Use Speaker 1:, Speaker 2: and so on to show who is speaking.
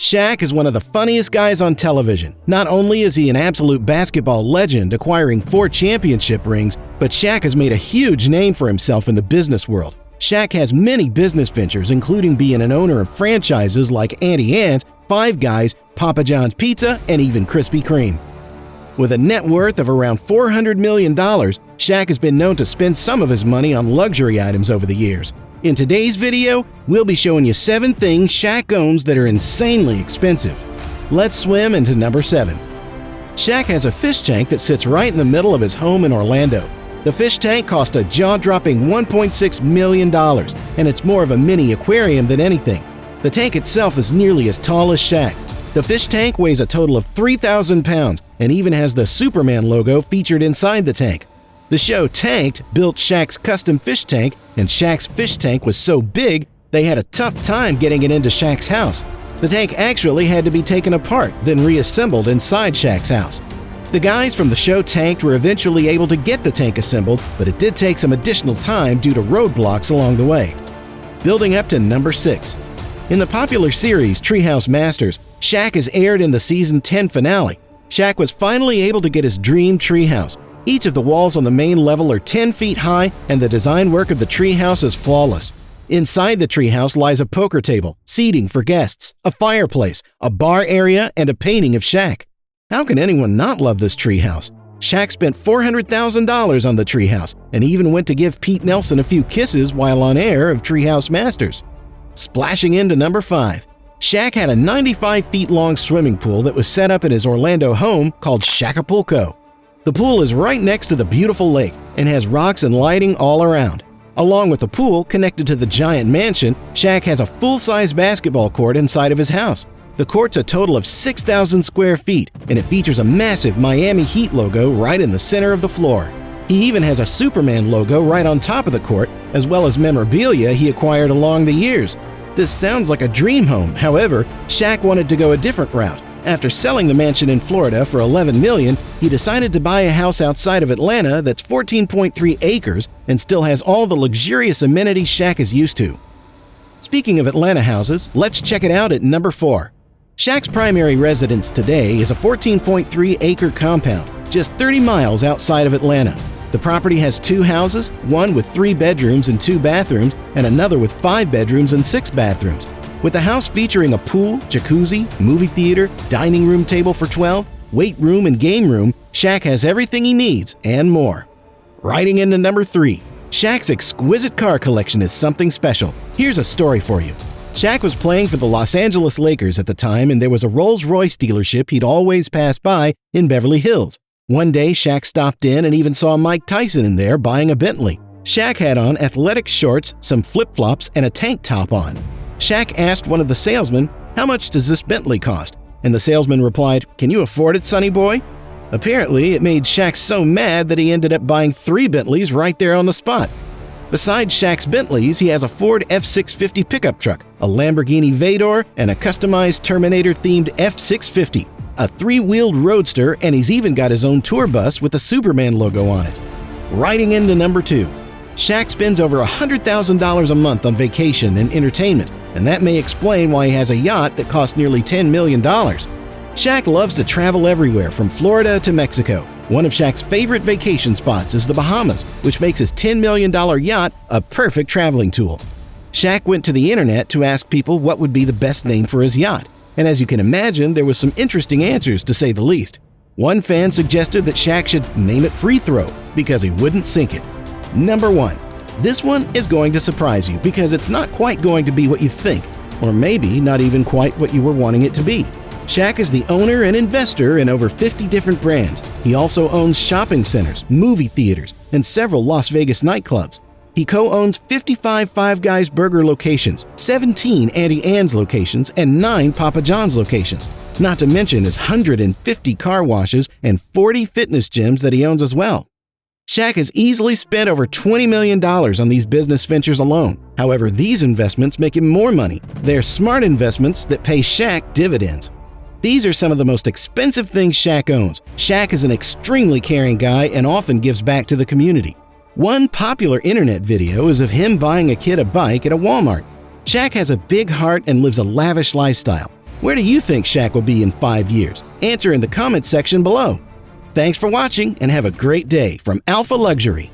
Speaker 1: Shaq is one of the funniest guys on television. Not only is he an absolute basketball legend, acquiring 4 championship rings, but Shaq has made a huge name for himself in the business world. Shaq has many business ventures, including being an owner of franchises like Auntie Anne's, Five Guys, Papa John's Pizza, and even Krispy Kreme. With a net worth of around $400 million, Shaq has been known to spend some of his money on luxury items over the years. In today's video, we'll be showing you 7 things Shaq owns that are insanely expensive. Let's swim into number 7. Shaq has a fish tank that sits right in the middle of his home in Orlando. The fish tank cost a jaw-dropping $1.6 million, and it's more of a mini aquarium than anything. The tank itself is nearly as tall as Shaq. The fish tank weighs a total of 3,000 pounds and even has the Superman logo featured inside the tank. The show Tanked built Shaq's custom fish tank, and Shaq's fish tank was so big they had a tough time getting it into Shaq's house. The tank actually had to be taken apart, then reassembled inside Shaq's house. The guys from the show Tanked were eventually able to get the tank assembled, but it did take some additional time due to roadblocks along the way. Building up to number 6. In the popular series Treehouse Masters, Shaq is aired in the season 10 finale. Shaq was finally able to get his dream treehouse. Each of the walls on the main level are 10 feet high, and the design work of the treehouse is flawless. Inside the treehouse lies a poker table, seating for guests, a fireplace, a bar area, and a painting of Shaq. How can anyone not love this treehouse? Shaq spent $400,000 on the treehouse and even went to give Pete Nelson a few kisses while on air of Treehouse Masters. Splashing into number 5. Shaq had a 95 feet long swimming pool that was set up in his Orlando home called Shaqapulco. The pool is right next to the beautiful lake and has rocks and lighting all around. Along with the pool connected to the giant mansion, Shaq has a full-size basketball court inside of his house. The court's a total of 6,000 square feet, and it features a massive Miami Heat logo right in the center of the floor. He even has a Superman logo right on top of the court, as well as memorabilia he acquired along the years. This sounds like a dream home. However, Shaq wanted to go a different route. After selling the mansion in Florida for $11 million, he decided to buy a house outside of Atlanta that's 14.3 acres and still has all the luxurious amenities Shaq is used to. Speaking of Atlanta houses, let's check it out at number 4. Shaq's primary residence today is a 14.3-acre compound, just 30 miles outside of Atlanta. The property has 2 houses, one with 3 bedrooms and 2 bathrooms, and another with 5 bedrooms and 6 bathrooms. With the house featuring a pool, jacuzzi, movie theater, dining room table for 12, weight room and game room, Shaq has everything he needs and more. Riding into number 3. Shaq's exquisite car collection is something special. Here's a story for you. Shaq was playing for the Los Angeles Lakers at the time, and there was a Rolls-Royce dealership he'd always pass by in Beverly Hills. One day, Shaq stopped in and even saw Mike Tyson in there buying a Bentley. Shaq had on athletic shorts, some flip-flops, and a tank top on. Shaq asked one of the salesmen, "How much does this Bentley cost?" And the salesman replied, "Can you afford it, sonny boy?" Apparently, it made Shaq so mad that he ended up buying 3 Bentleys right there on the spot. Besides Shaq's Bentleys, he has a Ford F-650 pickup truck, a Lamborghini Vador, and a customized Terminator-themed F-650, a 3-wheeled roadster, and he's even got his own tour bus with the Superman logo on it. Riding into number 2. Shaq spends over $100,000 a month on vacation and entertainment, and that may explain why he has a yacht that costs nearly $10 million. Shaq loves to travel everywhere from Florida to Mexico. One of Shaq's favorite vacation spots is the Bahamas, which makes his $10 million yacht a perfect traveling tool. Shaq went to the internet to ask people what would be the best name for his yacht, and as you can imagine, there was some interesting answers to say the least. One fan suggested that Shaq should name it Free Throw because he wouldn't sink it. Number 1. This one is going to surprise you because it's not quite going to be what you think, or maybe not even quite what you were wanting it to be. Shaq is the owner and investor in over 50 different brands. He also owns shopping centers, movie theaters, and several Las Vegas nightclubs. He co-owns 55 Five Guys burger locations, 17 Auntie Anne's locations, and 9 Papa John's locations. Not to mention his 150 car washes and 40 fitness gyms that he owns as well. Shaq has easily spent over $20 million on these business ventures alone. However, these investments make him more money. They're smart investments that pay Shaq dividends. These are some of the most expensive things Shaq owns. Shaq is an extremely caring guy and often gives back to the community. One popular internet video is of him buying a kid a bike at a Walmart. Shaq has a big heart and lives a lavish lifestyle. Where do you think Shaq will be in 5 years? Answer in the comments section below. Thanks for watching and have a great day from Alpha Luxury.